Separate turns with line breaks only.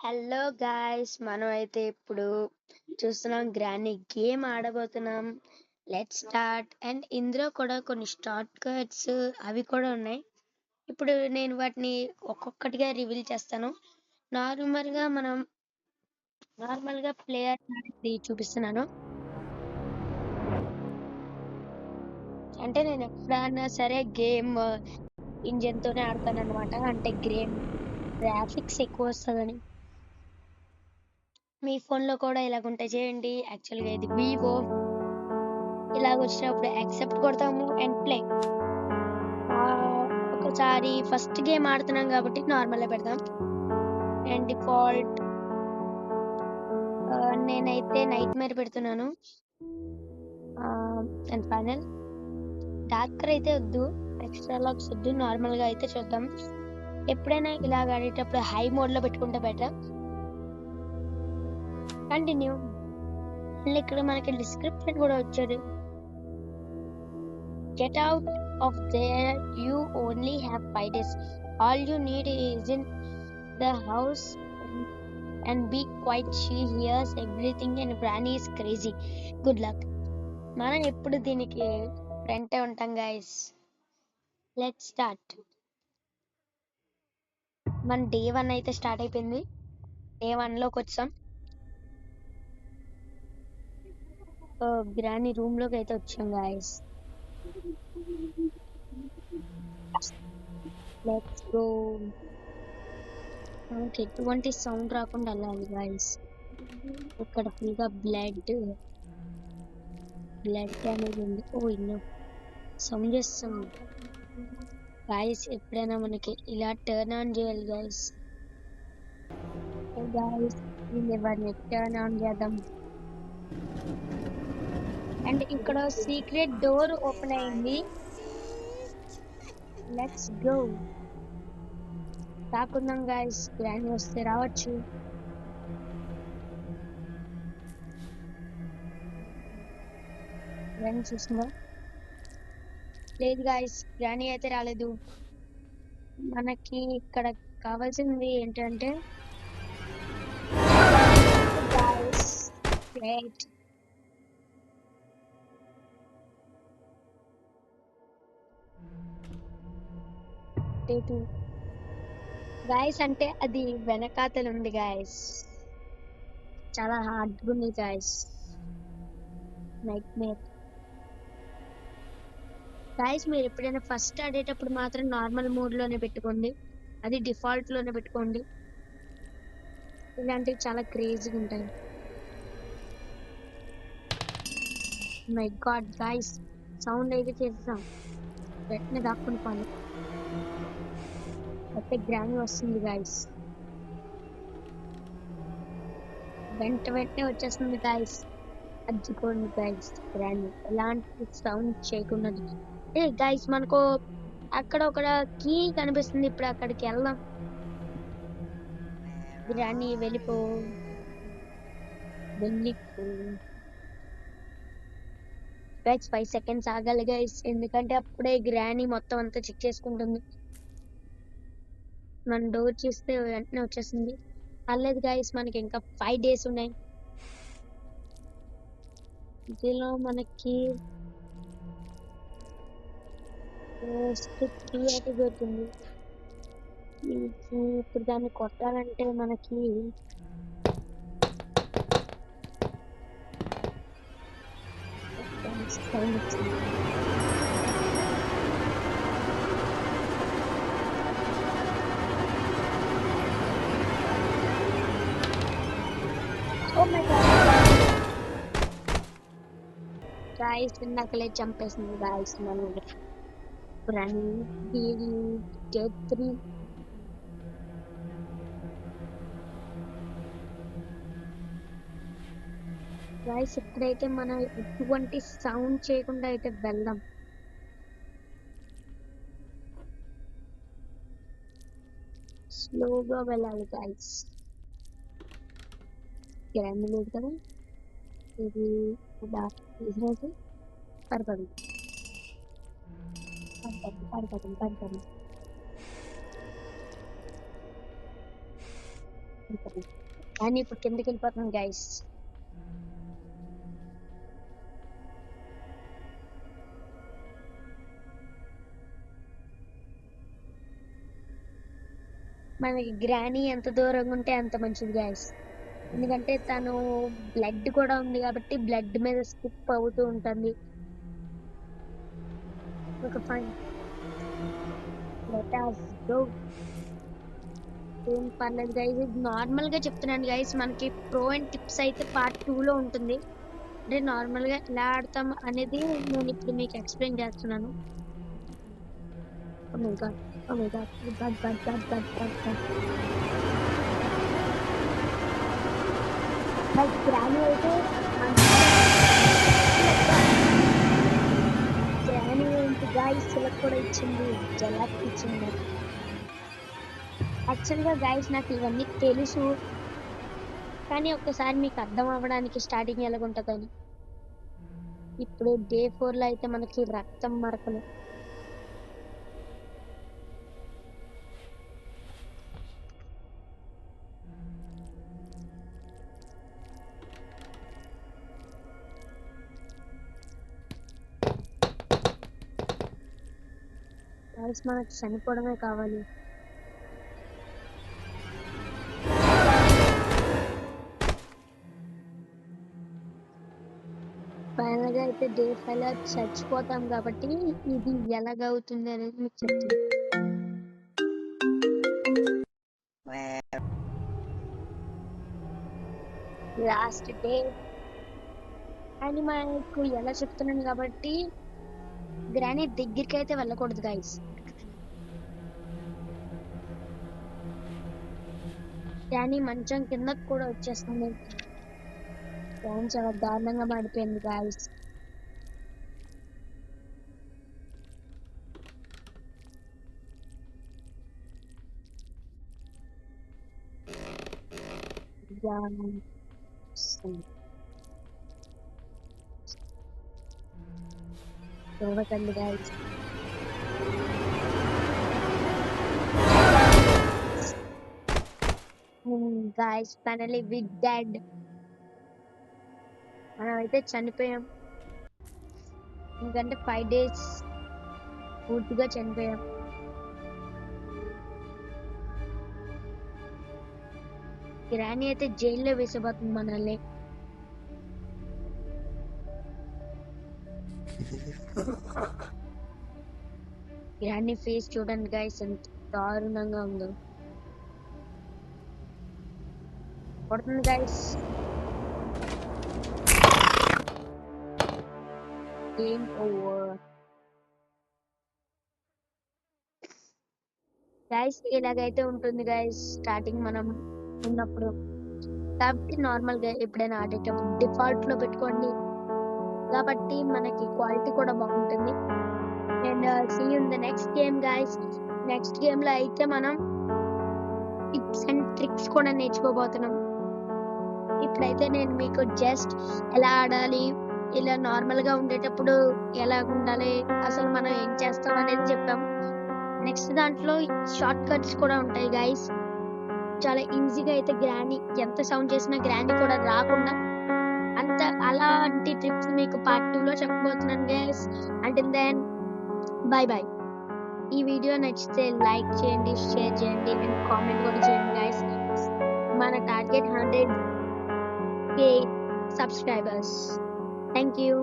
Hello guys, మనం అయితే ఇప్పుడు చూస్తున్నాం గ్రానీ గేమ్ ఆడబోతున్నాం. Let's start. అండ్ ఇందులో కూడా కొన్ని షార్ట్ కట్స్ అవి కూడా ఉన్నాయి. ఇప్పుడు నేను వాటిని ఒక్కొక్కటిగా రివీల్ చేస్తాను. నార్మల్గా ప్లేయర్ చూపిస్తున్నాను. అంటే నేను ఎప్పుడైనా సరే గేమ్ ఇంజన్ తోనే ఆడతాను అనమాట. అంటే గేమ్ గ్రాఫిక్స్ ఎక్కువ వస్తుందని. మీ ఫోన్ లో కూడా ఇలాగుంటే చేయండి. యాక్చువల్గా ఇది వివో. ఇలాగ వచ్చినప్పుడు యాక్సెప్ట్ కొడతాము అండ్ ప్లే. ఒకసారి ఫస్ట్ గేమ్ ఆడుతున్నాం కాబట్టి నార్మల్ పెడదాం. అండ్ డిఫాల్ట్ నేనైతే నైట్ మేర్ పెడుతున్నాను. అండ్ ఫైనల్ డార్కర్ అయితే వద్దు, ఎక్స్ట్రా లాక్స్ వద్దు, నార్మల్ గా అయితే చూద్దాం. ఎప్పుడైనా ఇలాగ ఆడేటప్పుడు హై మోడ్ లో పెట్టుకుంటే బెటర్. కంటిన్యూ. ఇక్కడ మనకి డిస్క్రిప్షన్ కూడా వచ్చాడు. Get out of there, you only have 5 days. All you need is in the house and be quiet. She hears everything and Granny is crazy. Good luck. మనం ఎప్పుడు దీనికి ఫ్రంటే ఉంటాం గైస్. Let's start. మన day 1 అయితే start అయిపోయింది. Day 1 లోకి వచ్చాం. Granny room లోకి అయితే వచ్చాం గైస్. Let's go. మనకి ఎటువంటి సౌండ్ రాకుండా వెళ్ళాలి గైస్. ఇక్కడ ఫుల్ గా బ్లడ్ అనేది ఉంది. ఓ ఇన్నో సౌండ్ చేస్తాం గైస్. ఎప్పుడైనా మనకి ఇలా టర్న్ ఆన్ చేయాలి గైస్. గైస్ ఎవరిని టర్న్ ఆన్ చేద్దాం. అండ్ ఇక్కడ సీక్రెట్ డోర్ ఓపెన్ అయింది. Let's go. రాకుందాం గైస్. గ్రానీ వస్తే రావచ్చు. గ్రానీ చూస్తుందా? లేదు గైస్, గ్రానీ అయితే రాలేదు. మనకి ఇక్కడ కావాల్సింది ఏంటంటే గైస్ అంటే అది వెనకాతలు ఉంది గైస్. చాలా హార్డ్ ఉంది గైస్. Night Meyer. గైస్ మీరు ఎప్పుడైనా ఫస్ట్ ఆడేటప్పుడు మాత్రం నార్మల్ మోడ్ లోనే పెట్టుకోండి. అది డిఫాల్ట్ లోనే పెట్టుకోండి. ఇలాంటివి చాలా క్రేజీగా ఉంటాయి. మై గాడ్ గైస్, సౌండ్ అయితే చేస్తాం. వెంటనే దాక్కుని పోను. అయితే గ్రానీ వస్తుంది గైస్. వెంటనే వచ్చేస్తుంది గైస్. అజ్జుకోండి గైస్. గ్రానీ ఎలాంటి సౌండ్ చేయకుండా. ఏ గైస్, మనకు అక్కడ ఒక కీ కనిపిస్తుంది. ఇప్పుడు అక్కడికి వెళ్దాం. గ్రానీ వెళ్ళిపో. గైస్ 5 seconds ఆగాలి గైస్, ఎందుకంటే అప్పుడే గ్రానీ మొత్తం అంతా చెక్ చేసుకుంటుంది. మన డోర్ చూస్తే వెంటనే వచ్చేసింది. పర్లేదు గైస్, మనకి ఇంకా 5 days ఉన్నాయి. ఇందులో మనకి కీ అయితే దొరుకుతుంది. ఇప్పుడు దాన్ని కొట్టాలంటే మనకి సౌండ్ వచ్చింది. ఓ మై గాడ్ గైస్, ఇందాకలే చంపేసింది గైస్ నన్ను. Granny day 3. గైస్ ఇప్పుడైతే మనం ఎటువంటి సౌండ్ చేయకుండా అయితే వెళ్దాం. స్లోగా వెళ్ళాలి గైస్. గ్రానీ లేదు కదా, ఇది ఇలా తీసేసి పడపడి కానీ ఇప్పుడు కిందకి వెళ్ళిపోతుంది గైస్. మనకి గ్రానీ ఎంత దూరంగా ఉంటే అంత మంచిది గైస్. ఎందుకంటే తను బ్లడ్ కూడా ఉంది కాబట్టి బ్లడ్ మీద స్కిప్ అవుతూ ఉంటుంది. ఒక ఫైన్ లెట్ us go. ఏం పర్లేదు గైస్, ఇది నార్మల్ గా చెప్తున్నాను గైస్. మనకి ప్రో అండ్ టిప్స్ అయితే పార్ట్ 2 లో ఉంటుంది. అంటే నార్మల్ గా ఎలా ఆడతాం అనేది నేను ఇప్పుడు మీకు ఎక్స్ప్లెయిన్ చేస్తున్నాను. Oh my god. Oh my god. Oh god, god, god, god, god, god. Guys, granny అయితే గ్రానీ ఏంటి గైస్, చిలక కూడా ఇచ్చింది, జలక్ ఇచ్చింది. యాక్చువల్ గా గైస్ నాకు ఇవన్నీ తెలుసు, కానీ ఒక్కసారి మీకు అర్థం అవ్వడానికి స్టార్టింగ్ ఎలాగుంటదని. ఇప్పుడు డే 4 లో అయితే మనకి రక్తం మరకలు. గైస్ మనకు చనిపోవడమే కావాలి. ఫైనల్ గా అయితే డే 5 లో చచ్చిపోతాం కాబట్టి ఇది ఎలాగవుతుంది అనేది మీకు చెప్తాను. లాస్ట్ డే అని మనకు ఎలా చెప్తున్నాను కాబట్టి గ్రానీ దగ్గరికి అయితే వెళ్ళకూడదు గైస్. గ్రానీ మంచం కిందకు కూడా వచ్చేస్తుంది. గ్రానీ చాలా దారుణంగా పడిపోయింది గైస్. చూడకండి guys. Guys finally we dead. మనం అయితే చనిపోయాం, ఎందుకంటే 5 days పూర్తిగా చనిపోయాం. గ్రానీ అయితే జైల్లో వేసిపోతుంది మనల్ని. గ్రానీ ఫేస్ చూడండి గైస్, ఎంత దారుణంగా ఉందో. కొడుతుంది గైస్. Game over guys. ఇలాగైతే ఉంటుంది గైస్ స్టార్టింగ్ మనం ఉన్నప్పుడు. కాబట్టి నార్మల్ గా ఎప్పుడైనా ఆడేటప్పుడు డిఫాల్ట్ లో పెట్టుకోండి, కాబట్టి మనకి క్వాలిటీ కూడా బాగుంటుంది. And see you in the next game guys. Next game లో అయితే మనం టిప్స్ అండ్ ట్రిక్స్ కూడా నేర్చుకోబోతున్నాం. ఇప్పుడైతే నేను మీకు జస్ట్ ఎలా ఆడాలి, ఇలా నార్మల్ గా ఉండేటప్పుడు ఎలా ఉండాలి, అసలు మనం ఏం చేస్తాం అనేది చెప్పాం. నెక్స్ట్ దాంట్లో షార్ట్ కట్స్ కూడా ఉంటాయి గైస్. చాలా ఈజీగా అయితే గ్రానీ ఎంత సౌండ్ చేసినా గ్రానీ కూడా రాకుండా అంత అలాంటి ట్రిప్స్ మీకు పార్ట్ 2 లో చెప్పబోతున్నాను guys. Until then bye bye. ఈ వీడియో నచ్చితే లైక్ చేయండి, షేర్ చేయండి అండ్ కామెంట్ కూడా చేయండి గైస్. మన target 100K subscribers. Thank you.